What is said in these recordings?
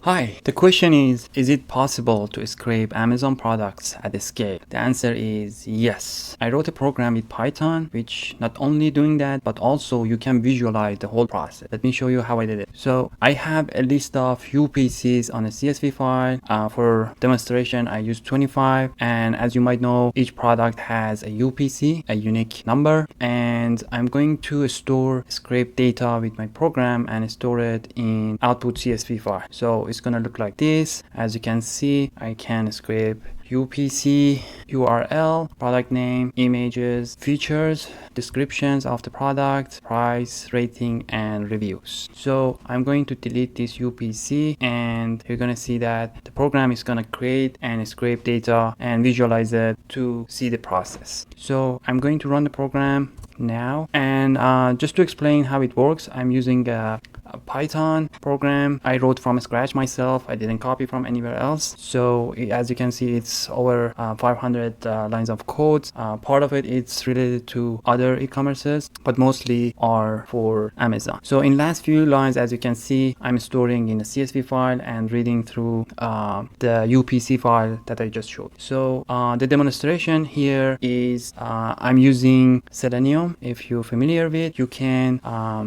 Hi, the question is it possible to scrape Amazon products at a scale? The answer is yes. I wrote a program with Python, which not only doing that, but also you can visualize the whole process. Let me show you how I did it. So I have a list of UPCs on a CSV file. For demonstration, I used 25. And as you might know, each product has a UPC, a unique number. And I'm going to scrape data with my program and store it in output CSV file. So it's gonna look like this. As you can see, I can scrape UPC, URL, product name, images, features, descriptions of the product, price, rating, and reviews. So I'm going to delete this UPC, and you're gonna see that the program is gonna create and scrape data and visualize it to see the process. So I'm going to run the program now, and just to explain how it works, I'm using a Python program I wrote from scratch myself. I didn't copy from anywhere else. So as you can see, it's over 500 lines of code. Part of it is related to other e-commerces, but mostly are for Amazon. So in last few lines, as you can see, I'm storing in a CSV file and reading through the UPC file that I just showed. So the demonstration here is I'm using Selenium. If you're familiar with, you can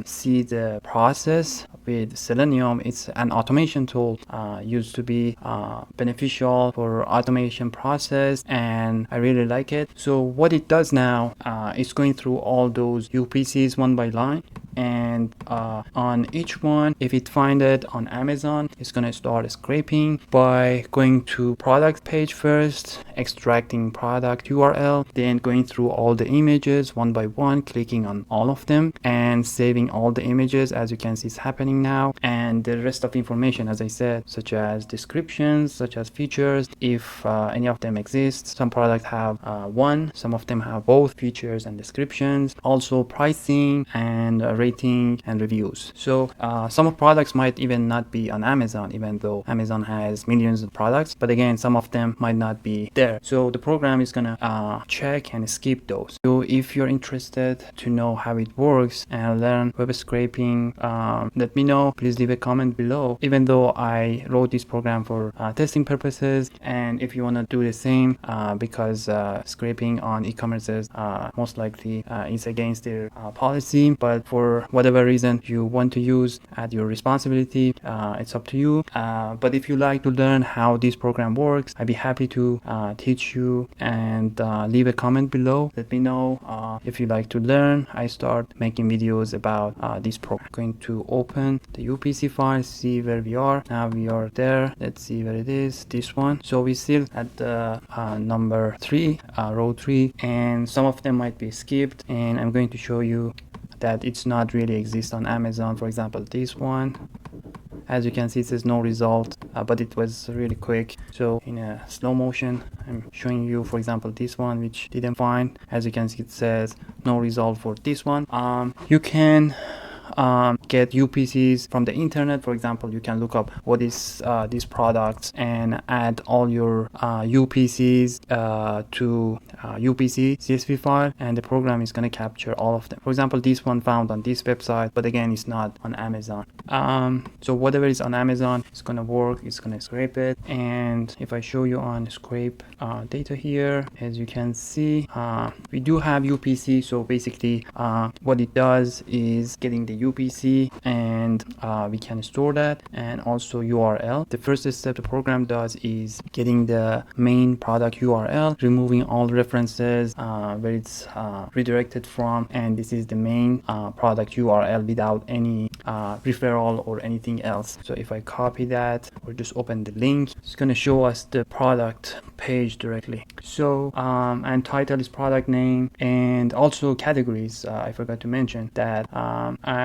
see the process with Selenium. It's an automation tool used to be beneficial for automation process, and I really like it. So what it does now, it's going through all those UPCs one by line, and on each one, if it find it on Amazon, it's gonna start scraping by going to product page first, extracting product URL, then going through all the images one by one, clicking on all of them and saving all the images. As you can see, it's happening now, and the rest of the information, as I said, such as descriptions, such as features, if any of them exist. Some products have one, some of them have both features and descriptions, also pricing and rating and reviews. So some of products might even not be on Amazon, even though Amazon has millions of products, but again, some of them might not be there. So the program is gonna check and skip those. So if you're interested to know how it works and learn web scraping, let me know. Please leave a comment below. Even though I wrote this program for testing purposes, and if you want to do the same, because scraping on e-commerces most likely is against their policy, but for whatever reason you want to use at your responsibility, it's up to you. But if you like to learn how this program works, I'd be happy to teach you, and leave a comment below. Let me know if you like to learn. I start making videos about this program. I'm going to open the UPC file, see where we are. Now we are there. Let's see where it is, this one. So we still at the number 3, row 3, and some of them might be skipped, and I'm going to show you that it's not really exist on Amazon. For example, this one, as you can see, it says no result, but it was really quick. So in a slow motion, I'm showing you, for example, this one, which didn't find. As you can see, it says no result for this one. You can get UPCs from the internet. For example, you can look up what is these products and add all your UPCs to UPC CSV file, and the program is going to capture all of them. For example, this one found on this website, but again, it's not on Amazon. So whatever is on Amazon, it's going to work. It's going to scrape it. And if I show you on scrape data here, as you can see, we do have UPC. So basically what it does is getting the UPC, and we can store that, and also URL. The first step the program does is getting the main product URL, removing all references where it's redirected from, and this is the main product URL without any referral or anything else. So if I copy that or just open the link, it's going to show us the product page directly. So and title is product name, and also categories. I forgot to mention that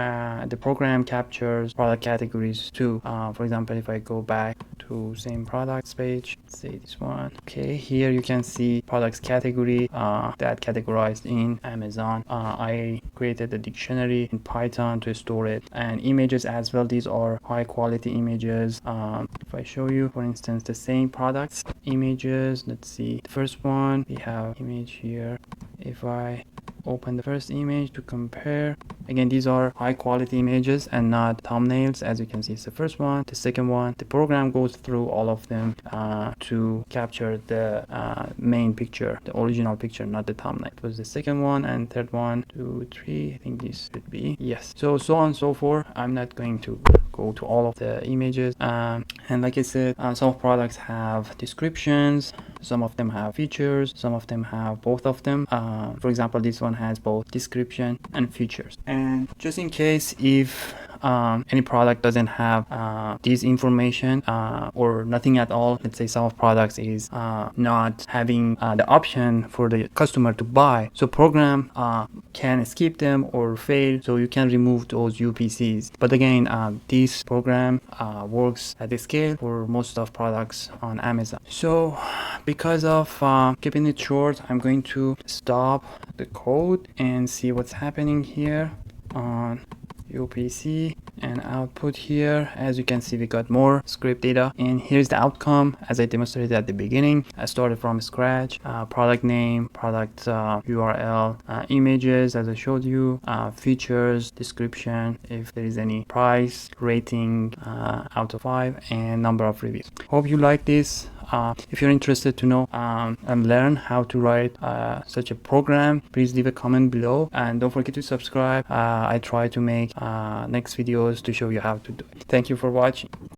the program captures product categories too. For example, if I go back to same products page, say this one, okay, here you can see products category that categorized in Amazon. I created a dictionary in Python to store it, and images as well. These are high quality images. If I show you, for instance, the same products images, let's see, the first one, we have image here. If I open the first image to compare, Again, these are high quality images and not thumbnails. As you can see, it's the first one, the second one. The program goes through all of them to capture the main picture, the original picture, not the thumbnail. It was the second one, and third one, 2, 3, I think this should be, yes. So on and so forth. I'm not going to go to all of the images, and like I said, some products have descriptions, some of them have features, some of them have both of them. For example, this one has both description and features. And just in case if any product doesn't have this information or nothing at all, let's say some of products is not having the option for the customer to buy, so program can skip them or fail, so you can remove those UPCs. But again, this program works at the scale for most of products on Amazon. So because of keeping it short, I'm going to stop the code and see what's happening here on UPC and output. Here, as you can see, we got more script data, and here's the outcome as I demonstrated at the beginning. I started from scratch, product name, product URL, images as I showed you, features, description, if there is any, price, rating out of 5, and number of reviews. Hope you like this. If you're interested to know and learn how to write such a program, please leave a comment below, and don't forget to subscribe. I try to make next videos to show you how to do it. Thank you for watching.